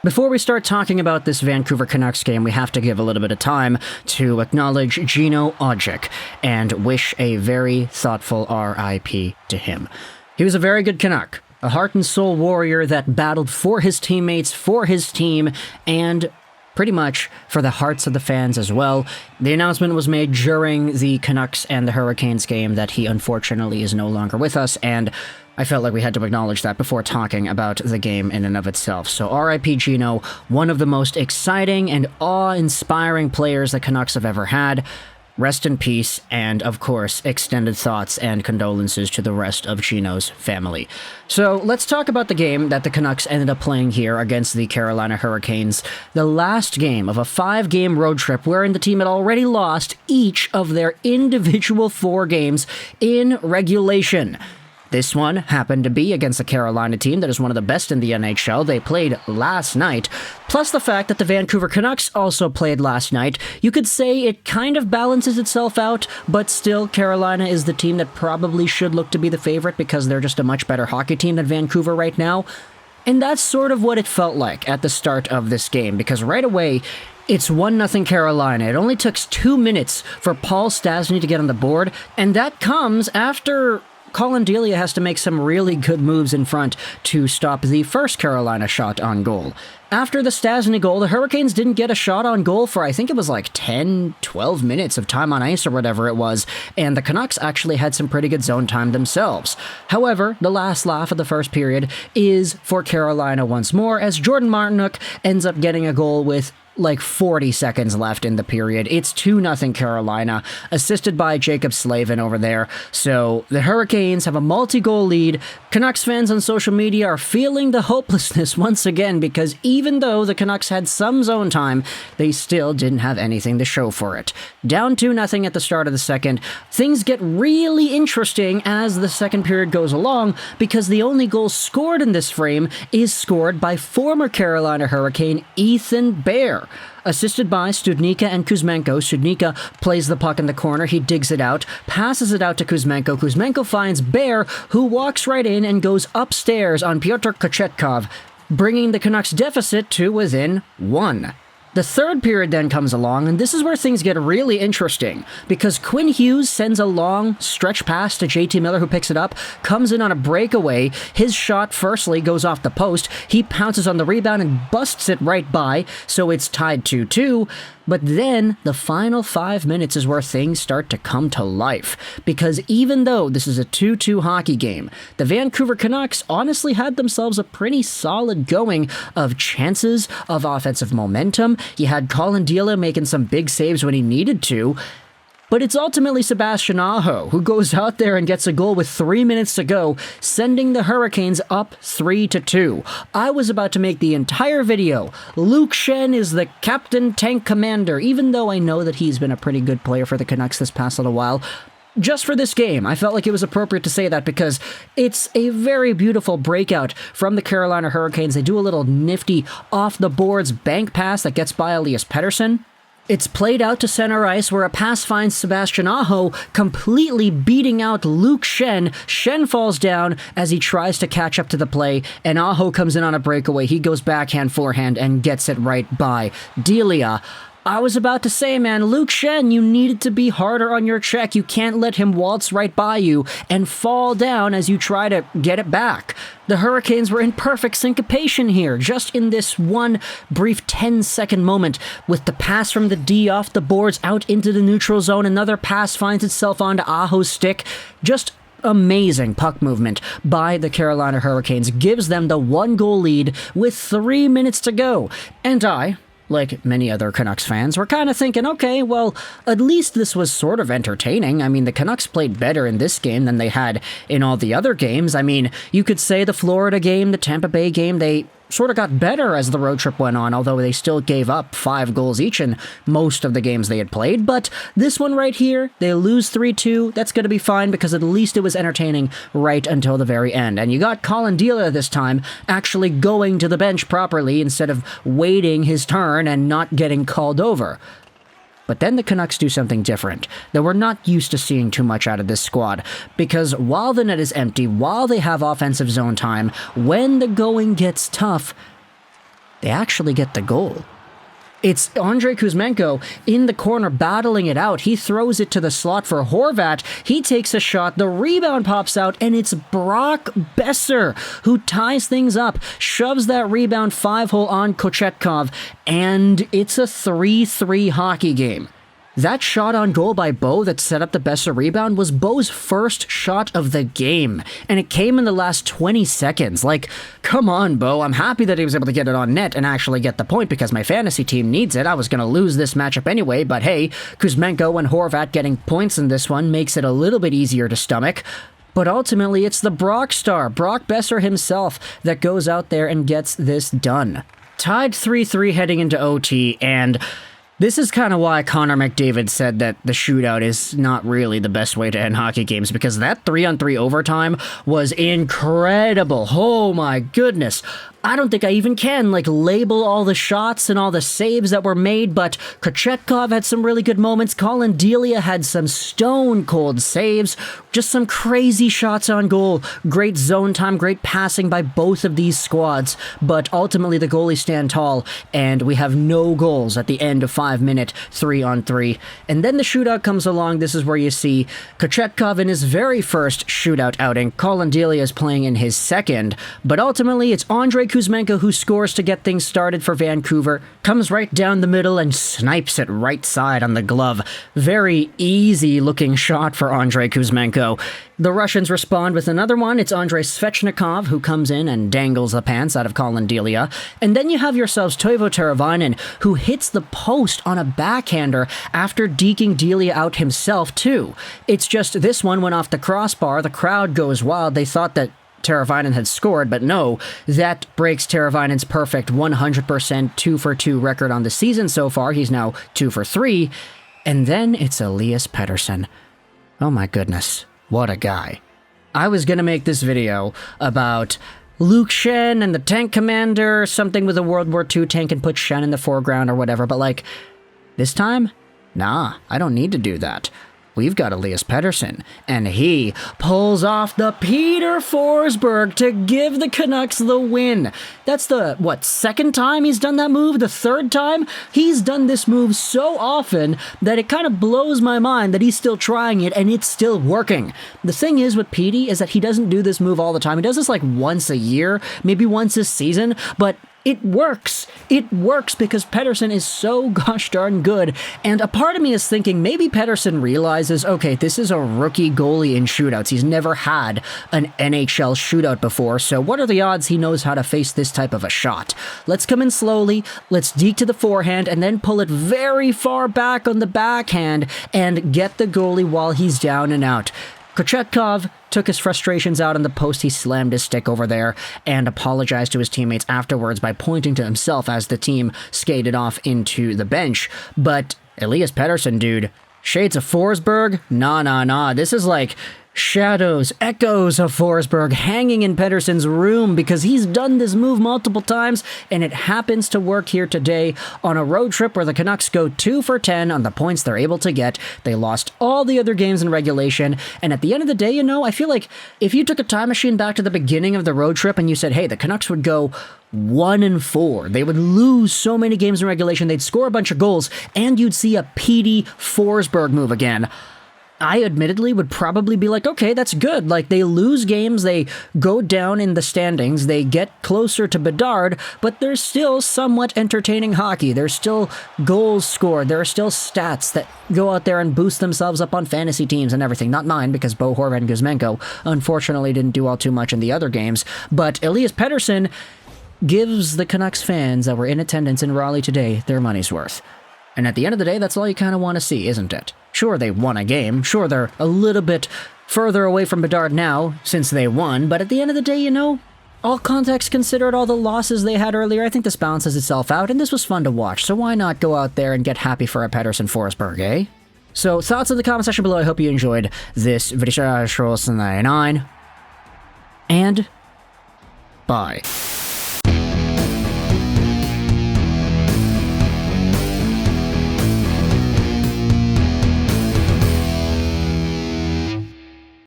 Before we start talking about this Vancouver Canucks game, we have to give a little bit of time to acknowledge Gino and wish a very thoughtful RIP to him. He was a very good Canuck, a heart and soul warrior that battled for his teammates, for his team, and pretty much for the hearts of the fans as well. The announcement was made during the Canucks and the Hurricanes game that he unfortunately is no longer with us, and I felt like we had to acknowledge that before talking about the game in and of itself. So RIP Gino, one of the most exciting and awe-inspiring players the Canucks have ever had. Rest in peace, and of course, extended thoughts and condolences to the rest of Gino's family. So let's talk about the game that the Canucks ended up playing here against the Carolina Hurricanes. The last game of a 5-game road trip wherein the team had already lost each of their individual 4 games in regulation. This one happened to be against the Carolina team that is one of the best in the NHL. They played last night. Plus the fact that the Vancouver Canucks also played last night. You could say it kind of balances itself out, but still Carolina is the team that probably should look to be the favorite because they're just a much better hockey team than Vancouver right now. And that's sort of what it felt like at the start of this game, because right away, it's 1-0 Carolina. It only took 2 minutes for Paul Stastny to get on the board, and that comes after Colin Delia has to make some really good moves in front to stop the first Carolina shot on goal. After the Stastny goal, the Hurricanes didn't get a shot on goal for I think it was like 10, 12 minutes of time on ice or whatever it was, and the Canucks actually had some pretty good zone time themselves. However, the last laugh of the first period is for Carolina once more, as Jordan Martinook ends up getting a goal with like 40 seconds left in the period. It's 2-0 Carolina, assisted by Jacob Slavin over there. So the Hurricanes have a multi-goal lead. Canucks fans on social media are feeling the hopelessness once again because even though the Canucks had some zone time, they still didn't have anything to show for it. Down 2-0 at the start of the second. Things get really interesting as the second period goes along because the only goal scored in this frame is scored by former Carolina Hurricane Ethan Bear. Assisted by Studnicka and Kuzmenko. Studnicka plays the puck in the corner. He digs it out, passes it out to Kuzmenko. Kuzmenko finds Bear, who walks right in and goes upstairs on Pyotr Kochetkov, bringing the Canucks deficit to within 1. The third period then comes along, and this is where things get really interesting, because Quinn Hughes sends a long stretch pass to JT Miller, who picks it up, comes in on a breakaway. His shot firstly goes off the post. He pounces on the rebound and busts it right by, so it's tied 2-2. But then the final 5 minutes is where things start to come to life, because even though this is a 2-2 hockey game, the Vancouver Canucks honestly had themselves a pretty solid going of chances, of offensive momentum. You had Colin Delia making some big saves when he needed to, but it's ultimately Sebastian Aho who goes out there and gets a goal with 3 minutes to go, sending the Hurricanes up 3-2. I was about to make the entire video. Luke Schenn is the captain tank commander, even though I know that he's been a pretty good player for the Canucks this past little while. Just for this game, I felt like it was appropriate to say that because it's a very beautiful breakout from the Carolina Hurricanes. They do a little nifty off-the-boards bank pass that gets by Elias Pettersson. It's played out to center ice where a pass finds Sebastian Aho, completely beating out Luke Schenn. Schenn falls down as he tries to catch up to the play, and Aho comes in on a breakaway. He goes backhand, forehand, and gets it right by Delia. I was about to say, man, Luke Schenn, you needed to be harder on your check. You can't let him waltz right by you and fall down as you try to get it back. The Hurricanes were in perfect syncopation here, just in this one brief 10-second moment, with the pass from the D off the boards out into the neutral zone. Another pass finds itself onto Aho's stick. Just amazing puck movement by the Carolina Hurricanes gives them the 1-goal lead with 3 minutes to go. And I, like many other Canucks fans, were kind of thinking, okay, well, at least this was sort of entertaining. I mean, the Canucks played better in this game than they had in all the other games. I mean, you could say the Florida game, the Tampa Bay game, they sort of got better as the road trip went on, although they still gave up 5 goals each in most of the games they had played. But this one right here, they lose 3-2. That's going to be fine because at least it was entertaining right until the very end. And you got Colin Delia this time actually going to the bench properly instead of waiting his turn and not getting called over. But then the Canucks do something different that we're not used to seeing too much out of this squad, because while the net is empty, while they have offensive zone time, when the going gets tough, they actually get the goal. It's Andrei Kuzmenko in the corner battling it out. He throws it to the slot for Horvat. He takes a shot. The rebound pops out, and it's Brock Boeser who ties things up, shoves that rebound 5-hole on Kochetkov, and it's a 3-3 hockey game. That shot on goal by Bo that set up the Boeser rebound was Bo's first shot of the game, and it came in the last 20 seconds. Like, come on, Bo. I'm happy that he was able to get it on net and actually get the point because my fantasy team needs it. I was going to lose this matchup anyway, but hey, Kuzmenko and Horvat getting points in this one makes it a little bit easier to stomach. But ultimately, it's the Brock star, Brock Boeser himself, that goes out there and gets this done. Tied 3-3 heading into OT, and this is kind of why Connor McDavid said that the shootout is not really the best way to end hockey games, because that 3-on-3 overtime was incredible. Oh my goodness. I don't think I even can, label all the shots and all the saves that were made, but Kochetkov had some really good moments. Colin Delia had some stone-cold saves. Just some crazy shots on goal. Great zone time, great passing by both of these squads, but ultimately the goalies stand tall, and we have no goals at the end of 5-minute 3-on-3. And then the shootout comes along. This is where you see Kochetkov in his very first shootout outing. Colin Delia is playing in his second, but ultimately it's Andrei Kuzmenko who scores to get things started for Vancouver, comes right down the middle and snipes it right side on the glove. Very easy looking shot for Andrei Kuzmenko. The Russians respond with another one. It's Andrei Svechnikov who comes in and dangles the pants out of Colin Delia. And then you have yourselves Teuvo Teravainen, who hits the post on a backhander after deking Delia out himself too. It's just this one went off the crossbar. The crowd goes wild. They thought that Teravainen had scored, but no, that breaks Teravainen's perfect 100% 2-for-2 record on the season so far. He's now 2-for-3. And then it's Elias Pettersson. Oh my goodness, what a guy. I was gonna make this video about Luke Shen and the tank commander, something with a World War II tank and put Shen in the foreground or whatever, but this time? Nah, I don't need to do that. We've got Elias Pettersson, and he pulls off the Peter Forsberg to give the Canucks the win. That's the, second time he's done that move? The third time? He's done this move so often that it kind of blows my mind that he's still trying it and it's still working. The thing is with Petey is that he doesn't do this move all the time. He does this once a year, maybe once a season, but it works. It works because Pettersson is so gosh darn good. And a part of me is thinking maybe Pettersson realizes, okay, this is a rookie goalie in shootouts. He's never had an NHL shootout before, so what are the odds he knows how to face this type of a shot? Let's come in slowly, let's deke to the forehand, and then pull it very far back on the backhand and get the goalie while he's down and out. Kochetkov took his frustrations out on the post. He slammed his stick over there and apologized to his teammates afterwards by pointing to himself as the team skated off into the bench. But Elias Pettersson, dude, shades of Forsberg? Nah. This is shadows, echoes of Forsberg hanging in Pettersson's room because he's done this move multiple times, and it happens to work here today on a road trip where the Canucks go 2-for-10 on the points they're able to get. They lost all the other games in regulation, and at the end of the day, I feel like if you took a time machine back to the beginning of the road trip and you said, hey, the Canucks would go 1-4. They would lose so many games in regulation, they'd score a bunch of goals, and you'd see a Petey Forsberg move again. I admittedly would probably be okay, that's good. They lose games, they go down in the standings, they get closer to Bedard, but there's still somewhat entertaining hockey. There's still goals scored. There are still stats that go out there and boost themselves up on fantasy teams and everything. Not mine, because Bo, Horvat, and Kuzmenko unfortunately didn't do all too much in the other games. But Elias Pettersson gives the Canucks fans that were in attendance in Raleigh today their money's worth. And at the end of the day, that's all you kind of want to see, isn't it? Sure, they won a game. Sure, they're a little bit further away from Bedard now, since they won. But at the end of the day, all context considered, all the losses they had earlier, I think this balances itself out, and this was fun to watch. So why not go out there and get happy for a Pettersson Forsberg, eh? So, thoughts in the comment section below. I hope you enjoyed this video. And bye.